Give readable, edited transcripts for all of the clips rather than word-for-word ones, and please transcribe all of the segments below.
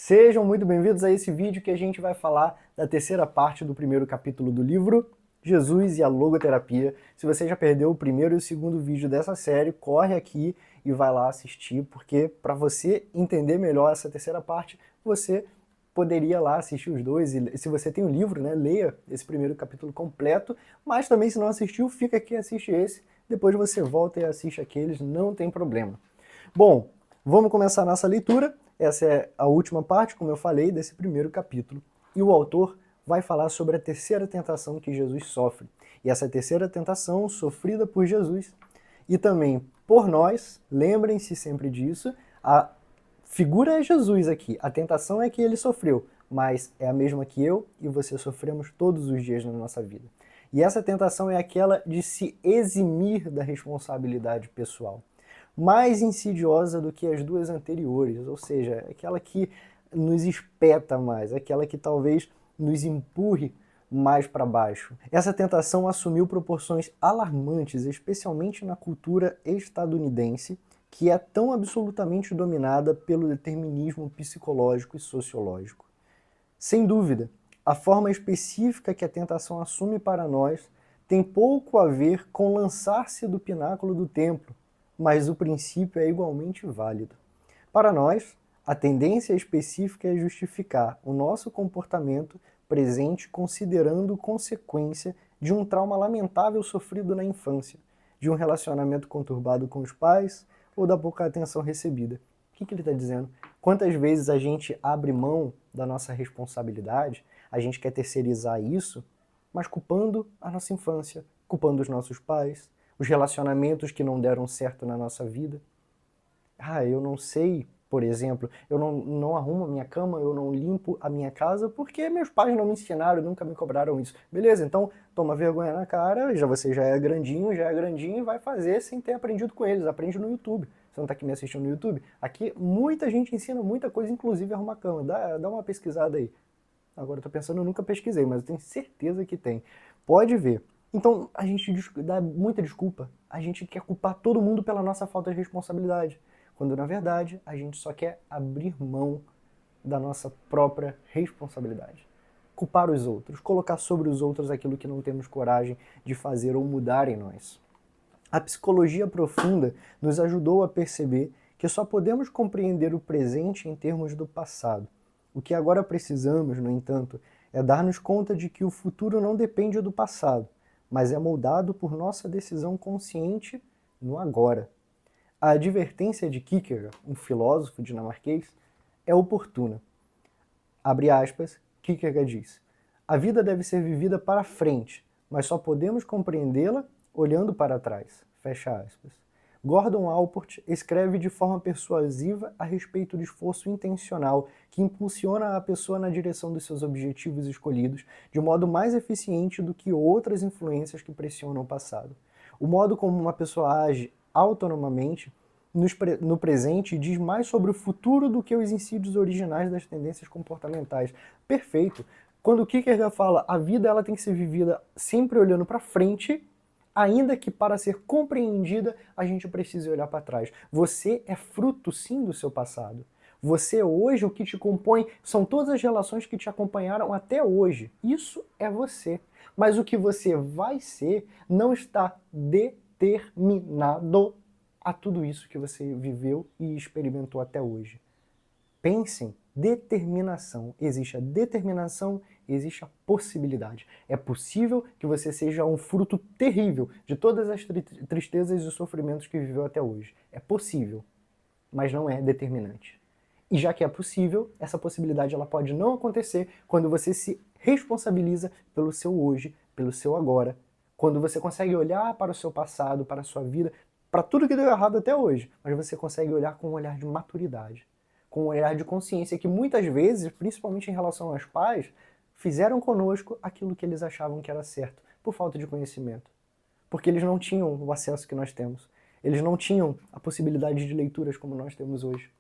Sejam muito bem-vindos a esse vídeo que a gente vai falar da terceira parte do primeiro capítulo do livro Jesus e a Logoterapia. Se você já perdeu o primeiro e o segundo vídeo dessa série, corre aqui e vai lá assistir, porque para você entender melhor essa terceira parte, você poderia lá assistir os dois, e se você tem o livro, né, leia esse primeiro capítulo completo, mas também se não assistiu, fica aqui e assiste esse, depois você volta e assiste aqueles, não tem problema. Bom, vamos começar a nossa leitura. Essa é a última parte, como eu falei, desse primeiro capítulo. E o autor vai falar sobre a terceira tentação que Jesus sofre. E essa terceira tentação, sofrida por Jesus e também por nós, lembrem-se sempre disso, a figura é Jesus aqui, a tentação é que ele sofreu, mas é a mesma que eu e você sofremos todos os dias na nossa vida. E essa tentação é aquela de se eximir da responsabilidade pessoal, mais insidiosa do que as duas anteriores, ou seja, aquela que nos espeta mais, aquela que talvez nos empurre mais para baixo. Essa tentação assumiu proporções alarmantes, especialmente na cultura estadunidense, que é tão absolutamente dominada pelo determinismo psicológico e sociológico. Sem dúvida, a forma específica que a tentação assume para nós tem pouco a ver com lançar-se do pináculo do templo, mas o princípio é igualmente válido. Para nós, a tendência específica é justificar o nosso comportamento presente considerando consequência de um trauma lamentável sofrido na infância, de um relacionamento conturbado com os pais ou da pouca atenção recebida. O que ele está dizendo? Quantas vezes a gente abre mão da nossa responsabilidade, a gente quer terceirizar isso, mas culpando a nossa infância, culpando os nossos pais, os relacionamentos que não deram certo na nossa vida. Eu não sei, por exemplo, eu não arrumo a minha cama, eu não limpo a minha casa porque meus pais não me ensinaram, nunca me cobraram isso. Beleza, então toma vergonha na cara, você já é grandinho e vai fazer sem ter aprendido com eles, aprende no YouTube. Você não está aqui me assistindo no YouTube? Aqui muita gente ensina muita coisa, inclusive arrumar cama. Dá uma pesquisada aí. Agora eu tô pensando, eu nunca pesquisei, mas eu tenho certeza que tem. Pode ver. Então a gente dá muita desculpa. A gente quer culpar todo mundo pela nossa falta de responsabilidade, quando na verdade a gente só quer abrir mão da nossa própria responsabilidade. Culpar os outros, colocar sobre os outros aquilo que não temos coragem de fazer ou mudar em nós. A psicologia profunda nos ajudou a perceber que só podemos compreender o presente em termos do passado. O que agora precisamos, no entanto, é dar-nos conta de que o futuro não depende do passado, mas é moldado por nossa decisão consciente no agora. A advertência de Kierkegaard, um filósofo dinamarquês, é oportuna. Abre aspas, Kierkegaard diz: a vida deve ser vivida para frente, mas só podemos compreendê-la olhando para trás. Fecha aspas. Gordon Allport escreve de forma persuasiva a respeito do esforço intencional que impulsiona a pessoa na direção dos seus objetivos escolhidos de modo mais eficiente do que outras influências que pressionam o passado. O modo como uma pessoa age autonomamente no presente diz mais sobre o futuro do que os insídios originais das tendências comportamentais. Perfeito. Quando o Kierkegaard fala a vida ela tem que ser vivida sempre olhando para frente, ainda que para ser compreendida a gente precise olhar para trás. Você é fruto, sim, do seu passado. Você hoje, o que te compõe, são todas as relações que te acompanharam até hoje. Isso é você. Mas o que você vai ser não está determinado a tudo isso que você viveu e experimentou até hoje. Pensem, determinação. Existe a determinação, existe a possibilidade. É possível que você seja um fruto terrível de todas as tristezas e sofrimentos que viveu até hoje. É possível, mas não é determinante. E já que é possível, essa possibilidade ela pode não acontecer quando você se responsabiliza pelo seu hoje, pelo seu agora. Quando você consegue olhar para o seu passado, para a sua vida, para tudo que deu errado até hoje, mas você consegue olhar com um olhar de maturidade, com um olhar de consciência que muitas vezes, principalmente em relação aos pais, fizeram conosco aquilo que eles achavam que era certo, por falta de conhecimento. Porque eles não tinham o acesso que nós temos. Eles não tinham a possibilidade de leituras como nós temos hoje.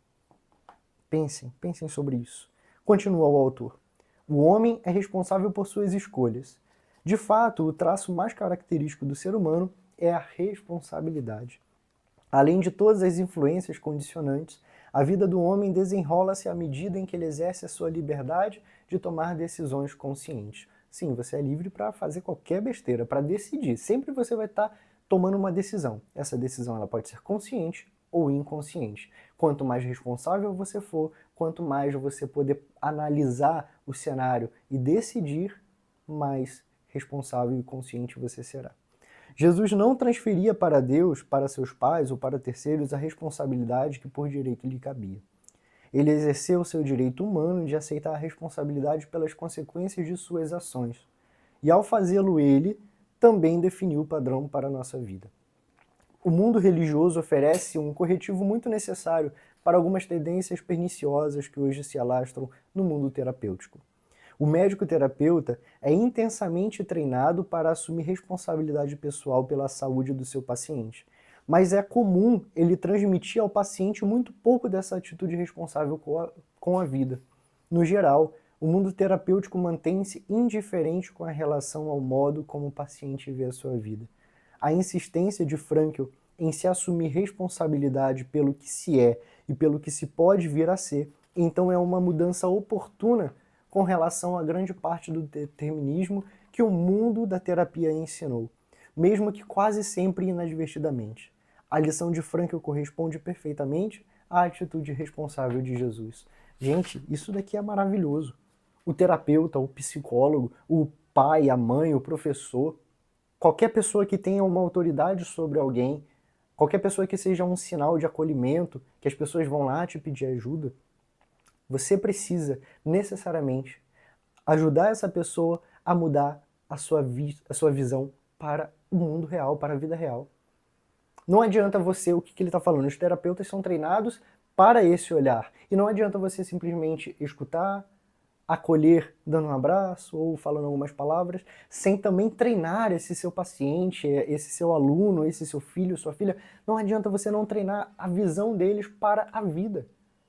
Pensem sobre isso. Continua o autor. O homem é responsável por suas escolhas. De fato, o traço mais característico do ser humano é a responsabilidade. Além de todas as influências condicionantes, A vida do homem desenrola-se à medida em que ele exerce a sua liberdade de tomar decisões conscientes. Sim, você é livre para fazer qualquer besteira, para decidir. Sempre você vai estar tomando uma decisão. Essa decisão ela pode ser consciente ou inconsciente. Quanto mais responsável você for, quanto mais você poder analisar o cenário e decidir, mais responsável e consciente você será. Jesus não transferia para Deus, para seus pais ou para terceiros a responsabilidade que por direito lhe cabia. Ele exerceu o seu direito humano de aceitar a responsabilidade pelas consequências de suas ações. E ao fazê-lo ele, também definiu o padrão para a nossa vida. O mundo religioso oferece um corretivo muito necessário para algumas tendências perniciosas que hoje se alastram no mundo terapêutico. O médico terapeuta é intensamente treinado para assumir responsabilidade pessoal pela saúde do seu paciente, mas é comum ele transmitir ao paciente muito pouco dessa atitude responsável com a vida. No geral, o mundo terapêutico mantém-se indiferente com a relação ao modo como o paciente vê a sua vida. A insistência de Frankl em se assumir responsabilidade pelo que se é e pelo que se pode vir a ser, então é uma mudança oportuna com relação a grande parte do determinismo que o mundo da terapia ensinou, mesmo que quase sempre inadvertidamente. A lição de Frankl corresponde perfeitamente à atitude responsável de Jesus. Gente, isso daqui é maravilhoso. O terapeuta, o psicólogo, o pai, a mãe, o professor, qualquer pessoa que tenha uma autoridade sobre alguém, qualquer pessoa que seja um sinal de acolhimento, que as pessoas vão lá te pedir ajuda, você precisa, necessariamente, ajudar essa pessoa a mudar a sua visão para o mundo real, para a vida real. Não adianta você, o que ele está falando, os terapeutas são treinados para esse olhar. E não adianta você simplesmente escutar, acolher dando um abraço ou falando algumas palavras, sem também treinar esse seu paciente, esse seu aluno, esse seu filho, sua filha. Não adianta você não treinar a visão deles para a vida,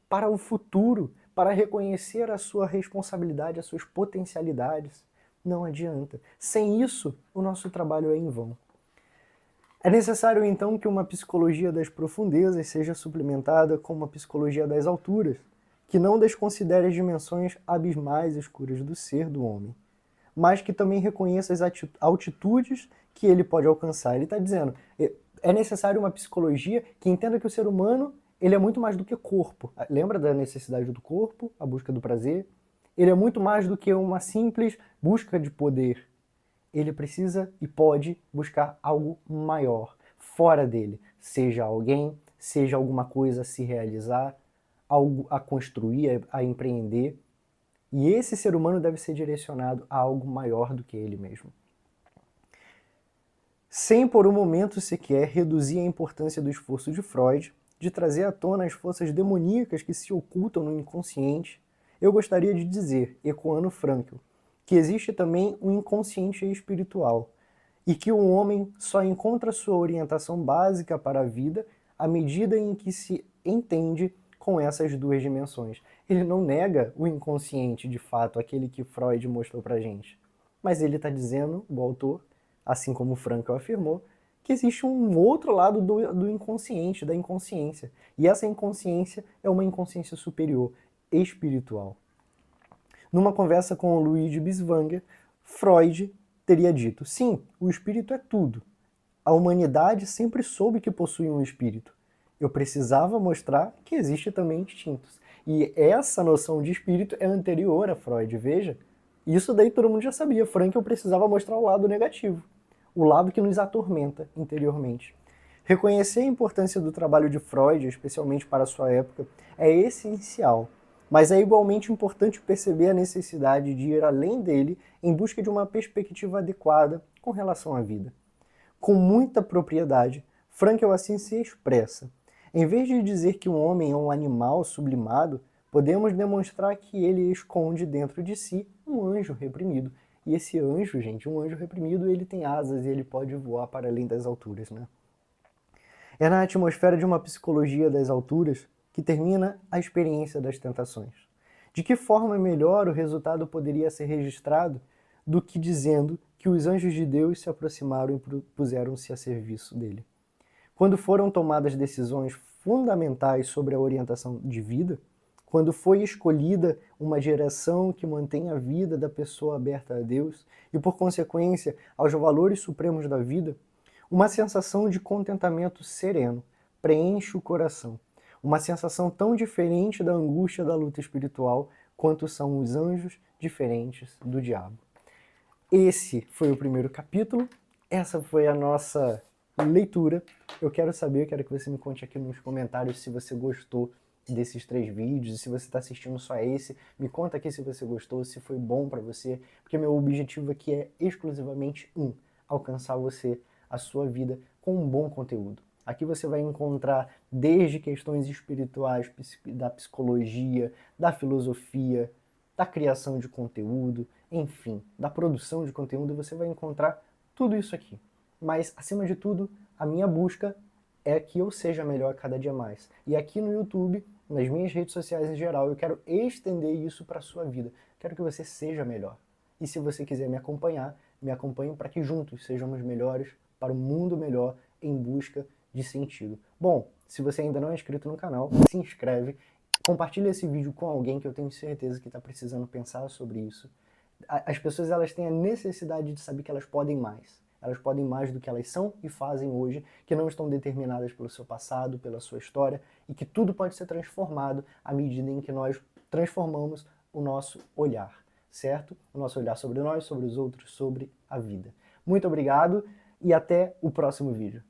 para o futuro, para reconhecer a sua responsabilidade, as suas potencialidades. Não adianta. Sem isso, o nosso trabalho é em vão. É necessário, então, que uma psicologia das profundezas seja suplementada com uma psicologia das alturas, que não desconsidere as dimensões abismais e escuras do ser do homem, mas que também reconheça as altitudes que ele pode alcançar. Ele está dizendo, é necessário uma psicologia que entenda que o ser humano ele é muito mais do que corpo. Lembra da necessidade do corpo, a busca do prazer? Ele é muito mais do que uma simples busca de poder. Ele precisa e pode buscar algo maior, fora dele. Seja alguém, seja alguma coisa a se realizar, algo a construir, a empreender. E esse ser humano deve ser direcionado a algo maior do que ele mesmo. Sem por um momento sequer reduzir a importância do esforço de Freud de trazer à tona as forças demoníacas que se ocultam no inconsciente, eu gostaria de dizer, ecoando Frankl, que existe também um inconsciente espiritual e que o homem só encontra sua orientação básica para a vida à medida em que se entende com essas duas dimensões. Ele não nega o inconsciente, de fato, aquele que Freud mostrou pra gente, mas ele está dizendo, o autor, assim como Frankl afirmou, que existe um outro lado do inconsciente, da inconsciência. E essa inconsciência é uma inconsciência superior, espiritual. Numa conversa com o Luigi Biswanger, Freud teria dito, sim, o espírito é tudo. A humanidade sempre soube que possui um espírito. Eu precisava mostrar que existe também instintos. E essa noção de espírito é anterior a Freud, veja. Isso daí todo mundo já sabia. Frankl precisava mostrar o lado negativo, o lado que nos atormenta interiormente. Reconhecer a importância do trabalho de Freud, especialmente para a sua época, é essencial, mas é igualmente importante perceber a necessidade de ir além dele em busca de uma perspectiva adequada com relação à vida. Com muita propriedade, Frankl assim se expressa. Em vez de dizer que um homem é um animal sublimado, podemos demonstrar que ele esconde dentro de si um anjo reprimido. E esse anjo, gente, um anjo reprimido, ele tem asas e ele pode voar para além das alturas, né? É na atmosfera de uma psicologia das alturas que termina a experiência das tentações. De que forma melhor o resultado poderia ser registrado do que dizendo que os anjos de Deus se aproximaram e puseram-se a serviço dele? Quando foram tomadas decisões fundamentais sobre a orientação de vida, quando foi escolhida uma geração que mantém a vida da pessoa aberta a Deus e, por consequência, aos valores supremos da vida, uma sensação de contentamento sereno preenche o coração. Uma sensação tão diferente da angústia da luta espiritual quanto são os anjos diferentes do diabo. Esse foi o primeiro capítulo, essa foi a nossa leitura. Eu quero que você me conte aqui nos comentários se você gostou desses 3 vídeos, e se você está assistindo só esse, me conta aqui se você gostou, se foi bom para você, porque meu objetivo aqui é exclusivamente alcançar você, a sua vida, com um bom conteúdo. Aqui você vai encontrar desde questões espirituais, da psicologia, da filosofia, da criação de conteúdo, enfim, da produção de conteúdo, você vai encontrar tudo isso aqui. Mas, acima de tudo, a minha busca é que eu seja melhor a cada dia mais. E aqui no YouTube, nas minhas redes sociais em geral, eu quero estender isso para a sua vida. Quero que você seja melhor. E se você quiser me acompanhe para que juntos sejamos melhores, para um mundo melhor, em busca de sentido. Bom, se você ainda não é inscrito no canal, se inscreve, compartilha esse vídeo com alguém que eu tenho certeza que está precisando pensar sobre isso. As pessoas, elas têm a necessidade de saber que elas podem mais. Elas podem mais do que elas são e fazem hoje, que não estão determinadas pelo seu passado, pela sua história, e que tudo pode ser transformado à medida em que nós transformamos o nosso olhar, certo? O nosso olhar sobre nós, sobre os outros, sobre a vida. Muito obrigado e até o próximo vídeo.